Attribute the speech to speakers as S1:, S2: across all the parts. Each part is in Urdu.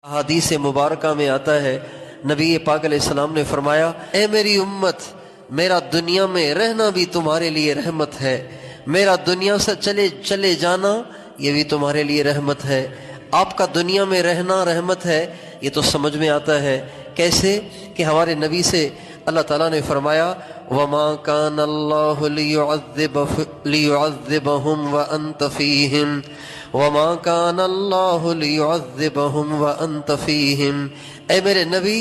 S1: حدیث مبارکہ میں آتا ہے نبی پاک علیہ السلام نے فرمایا، اے میری امت، میرا دنیا میں رہنا بھی تمہارے لیے رحمت ہے، میرا دنیا سے چلے جانا یہ بھی تمہارے لیے رحمت ہے۔ آپ کا دنیا میں رہنا رحمت ہے، یہ تو سمجھ میں آتا ہے کیسے کہ ہمارے نبی سے اللہ تعالیٰ نے فرمایا وَمَا كَانَ اللَّهُ لِيُعَذِّبَهُمْ وَأَنْتَ فِيهِمْ وَمَا كَانَ اللَّهُ لِيُعَذِّبَهُمْ وَأَنْتَ فِيهِمْ۔ اے میرے نبی،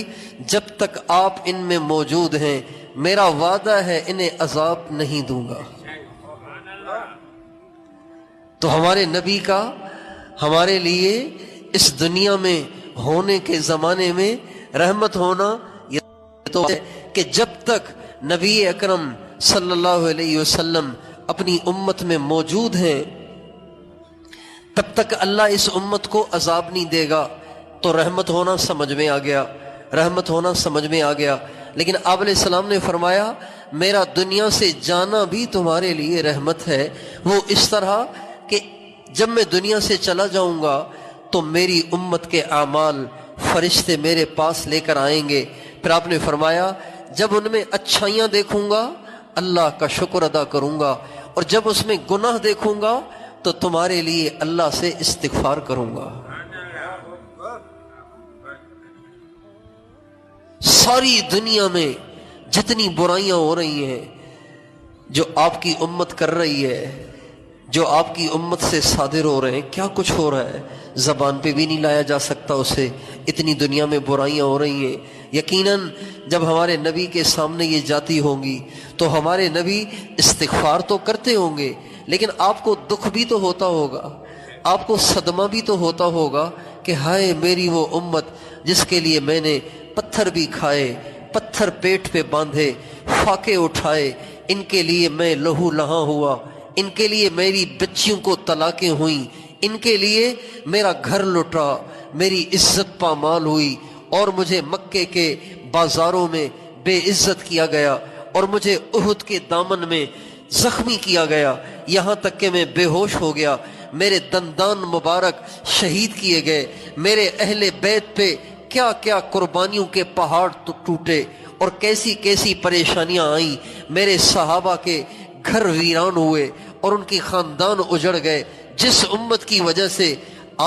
S1: جب تک آپ ان میں موجود ہیں میرا وعدہ ہے انہیں عذاب نہیں دوں گا۔ تو ہمارے نبی کا ہمارے لیے اس دنیا میں ہونے کے زمانے میں رحمت ہونا یہ تو ہے کہ جب تک نبی اکرم صلی اللہ علیہ وسلم اپنی امت میں موجود ہیں تب تک اللہ اس امت کو عذاب نہیں دے گا۔ تو رحمت ہونا سمجھ میں آ گیا، رحمت ہونا سمجھ میں آ گیا۔ لیکن آپ علیہ السلام نے فرمایا میرا دنیا سے جانا بھی تمہارے لیے رحمت ہے، وہ اس طرح کہ جب میں دنیا سے چلا جاؤں گا تو میری امت کے اعمال فرشتے میرے پاس لے کر آئیں گے۔ پھر آپ نے فرمایا جب ان میں اچھائیاں دیکھوں گا اللہ کا شکر ادا کروں گا، اور جب اس میں گناہ دیکھوں گا تو تمہارے لیے اللہ سے استغفار کروں گا۔ ساری دنیا میں جتنی برائیاں ہو رہی ہیں جو آپ کی امت کر رہی ہے، جو آپ کی امت سے صادر ہو رہے ہیں، کیا کچھ ہو رہا ہے زبان پہ بھی نہیں لایا جا سکتا اسے، اتنی دنیا میں برائیاں ہو رہی ہیں۔ یقیناً جب ہمارے نبی کے سامنے یہ جاتی ہوں گی تو ہمارے نبی استغفار تو کرتے ہوں گے، لیکن آپ کو دکھ بھی تو ہوتا ہوگا، آپ کو صدمہ بھی تو ہوتا ہوگا کہ ہائے میری وہ امت جس کے لیے میں نے پتھر بھی کھائے، پتھر پیٹ پہ باندھے، فاقے اٹھائے، ان کے لیے میں لہو لہاں ہوا، ان کے لیے میری بچیوں کو طلاقیں ہوئیں، ان کے لیے میرا گھر لٹا، میری عزت پامال ہوئی، اور مجھے مکے کے بازاروں میں بے عزت کیا گیا، اور مجھے احد کے دامن میں زخمی کیا گیا، یہاں تک کہ میں بے ہوش ہو گیا، میرے دندان مبارک شہید کیے گئے، میرے اہل بیت پہ کیا کیا قربانیوں کے پہاڑ ٹوٹے اور کیسی کیسی پریشانیاں آئیں، میرے صحابہ کے گھر ویران ہوئے اور ان کی خاندان اجڑ گئے، جس امت کی وجہ سے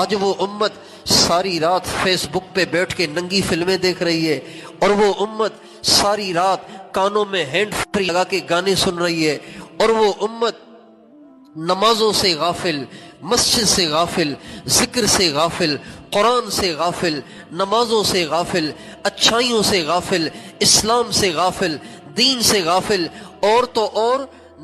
S1: آج وہ امت ساری رات فیس بک پہ بیٹھ کے ننگی فلمیں دیکھ رہی ہے، اور وہ امت ساری رات کانوں میں ہینڈ فری لگا کے گانے سن رہی ہے، اور وہ امت نمازوں سے غافل، مسجد سے غافل، ذکر سے غافل، قرآن سے غافل، نمازوں سے غافل، اچھائیوں سے غافل، اسلام سے غافل، دین سے غافل، اور تو اور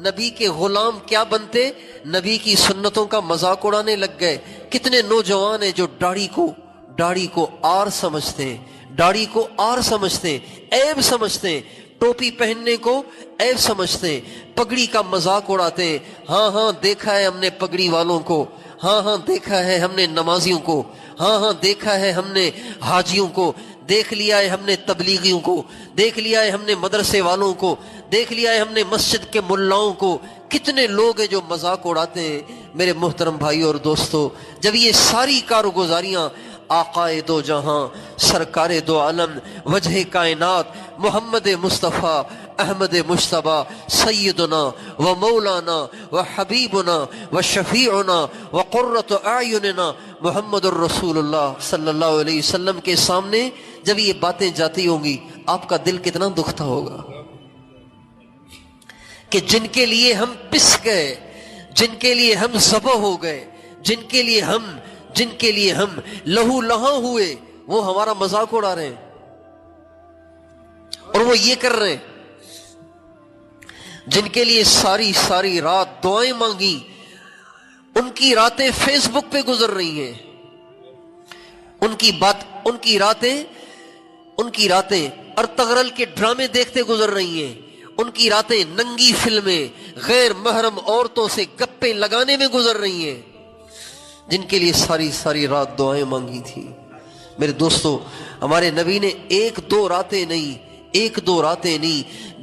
S1: نبی کے غلام کیا بنتے، نبی کی سنتوں کا مذاق اڑانے لگ گئے۔ کتنے نوجوان ہیں جو داڑھی کو آر سمجھتے ہیں، داڑھی کو آر سمجھتے ہیں، عیب سمجھتے ہیں، ٹوپی پہننے کو عیب سمجھتے ہیں، پگڑی کا مذاق اڑاتے ہیں۔ ہاں ہاں دیکھا ہے ہم نے پگڑی والوں کو، ہاں ہاں دیکھا ہے ہم نے نمازیوں کو، ہاں ہاں دیکھا ہے ہم نے حاجیوں کو، دیکھ لیا ہے ہم نے تبلیغیوں کو، دیکھ لیا ہے ہم نے مدرسے والوں کو، دیکھ لیا ہے ہم نے مسجد کے ملاؤں کو۔ کتنے لوگ ہیں جو مذاق اڑاتے ہیں۔ میرے محترم بھائی اور دوستو، جب یہ ساری کارگزاریاں آقائے دو جہاں، سرکار دو عالم، وجہ کائنات، محمد مصطفیٰ احمد مجتبیٰ، سیدنا و مولانا و حبیبنا و شفیعنا و قرۃ اعیننا محمد الرسول اللہ صلی اللہ علیہ وسلم کے سامنے جب یہ باتیں جاتی ہوں گی آپ کا دل کتنا دکھتا ہوگا کہ جن کے لیے ہم پس گئے، جن کے لیے ہم ذبح ہو گئے، جن کے لیے ہم لہو لہاں ہوئے، وہ ہمارا مذاق اڑا رہے ہیں، اور وہ یہ کر رہے ہیں۔ جن کے لیے ساری رات دعائیں مانگی، ان کی راتیں فیس بک پہ گزر رہی ہیں، ان کی راتیں ارطغرل کے ڈرامے دیکھتے گزر رہی ہیں، ان کی راتیں ننگی فلمیں، غیر محرم عورتوں سے گپیں لگانے میں گزر رہی ہیں، جن کے لیے ساری رات دعائیں مانگی تھی۔ میرے دوستو، ہمارے نبی نے ایک دو راتیں نہیں،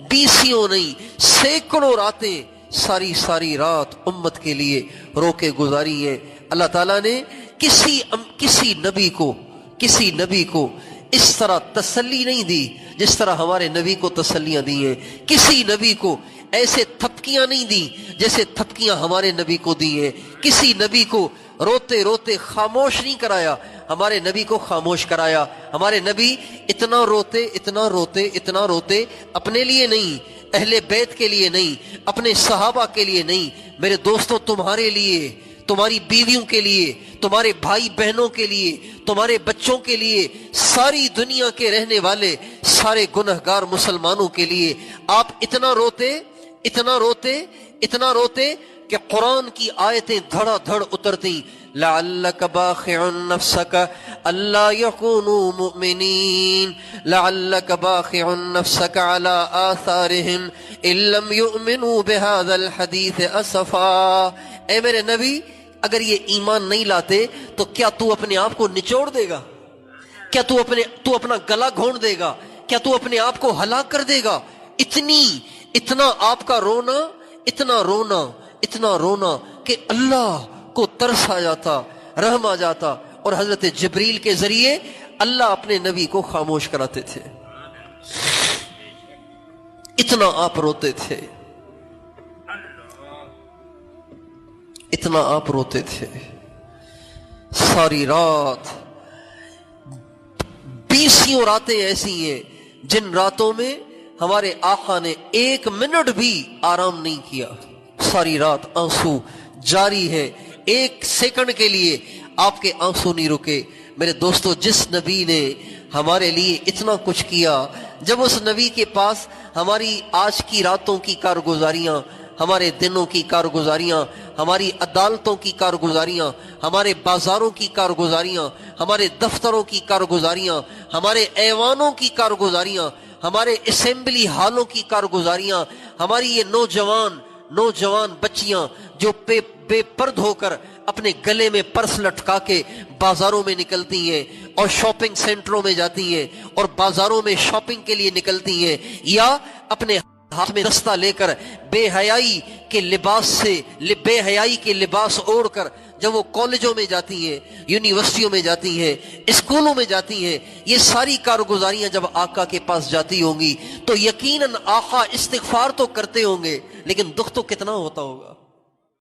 S1: بیسیوں نہیں، سینکڑوں راتیں ساری رات امت کے لیے رو کے گزاری ہیں۔ اللہ تعالیٰ نے کسی نبی کو کسی نبی کو اس طرح تسلی نہیں دی جس طرح ہمارے نبی کو تسلیاں دی ہیں، کسی نبی کو ایسے تھپکیاں نہیں دی جیسے تھپکیاں ہمارے نبی کو دی ہیں، کسی نبی کو روتے روتے خاموش نہیں کرایا، ہمارے نبی کو خاموش کرایا۔ ہمارے نبی اتنا روتے اتنا روتے اتنا روتے، اپنے لیے نہیں، اہل بیت کے لیے نہیں، اپنے صحابہ کے لیے نہیں، میرے دوستوں تمہارے لیے، تمہاری بیویوں کے لیے، تمہارے بھائی بہنوں کے لیے، تمہارے بچوں کے لیے، ساری دنیا کے رہنے والے سارے گنہگار مسلمانوں کے لیے آپ اتنا روتے اتنا روتے اتنا روتے کہ قرآن کی آیتیں دھڑا دھڑ اترتی، لعلک باخع نفسک الا یکونوا مؤمنین، لعلک باخع نفسک علی آثارہم ان لم یؤمنوا بہذا الحدیث اسفا۔ اے میرے نبی، اگر یہ ایمان نہیں لاتے تو کیا تو اپنے آپ کو نچوڑ دے گا؟ کیا تو اپنا گلا گھونٹ دے گا؟ کیا تو اپنے آپ کو ہلاک کر دے گا؟ اتنا آپ کا رونا، اتنا رونا اتنا رونا کہ اللہ کو ترس آ جاتا، رحم آ جاتا، اور حضرت جبریل کے ذریعے اللہ اپنے نبی کو خاموش کراتے تھے، اتنا آپ روتے تھے، اتنا آپ روتے تھے۔ ساری رات، 20 راتیں ایسی ہیں جن راتوں میں ہمارے آقا نے 1 منٹ بھی آرام نہیں کیا، ساری رات آنسو جاری ہے، 1 سیکنڈ کے لیے آپ کے آنسو نہیں رکے۔ میرے دوستو، جس نبی نے ہمارے لیے اتنا کچھ کیا، جب اس نبی کے پاس ہماری آج کی راتوں کی کارگزاریاں، ہمارے دنوں کی کارگزاریاں، ہماری عدالتوں کی کارگزاریاں، ہمارے بازاروں کی کارگزاریاں، ہمارے دفتروں کی کارگزاریاں، ہمارے ایوانوں کی کارگزاریاں، ہمارے اسمبلی ہالوں کی کارگزاریاں، ہماری یہ نوجوان بچیاں جو بے پرد ہو کر اپنے گلے میں پرس لٹکا کے بازاروں میں نکلتی ہیں اور شاپنگ سینٹروں میں جاتی ہیں اور بازاروں میں شاپنگ کے لیے نکلتی ہیں، یا اپنے ہاتھ میں دستہ لے کر بے حیائی کے لباس اوڑھ کر جب وہ کالجوں میں جاتی ہیں، یونیورسٹیوں میں جاتی ہیں، اسکولوں میں جاتی ہیں، یہ ساری کارگزاریاں جب آقا کے پاس جاتی ہوں گی تو یقیناً آقا استغفار تو کرتے ہوں گے، لیکن دکھ تو کتنا ہوتا ہوگا۔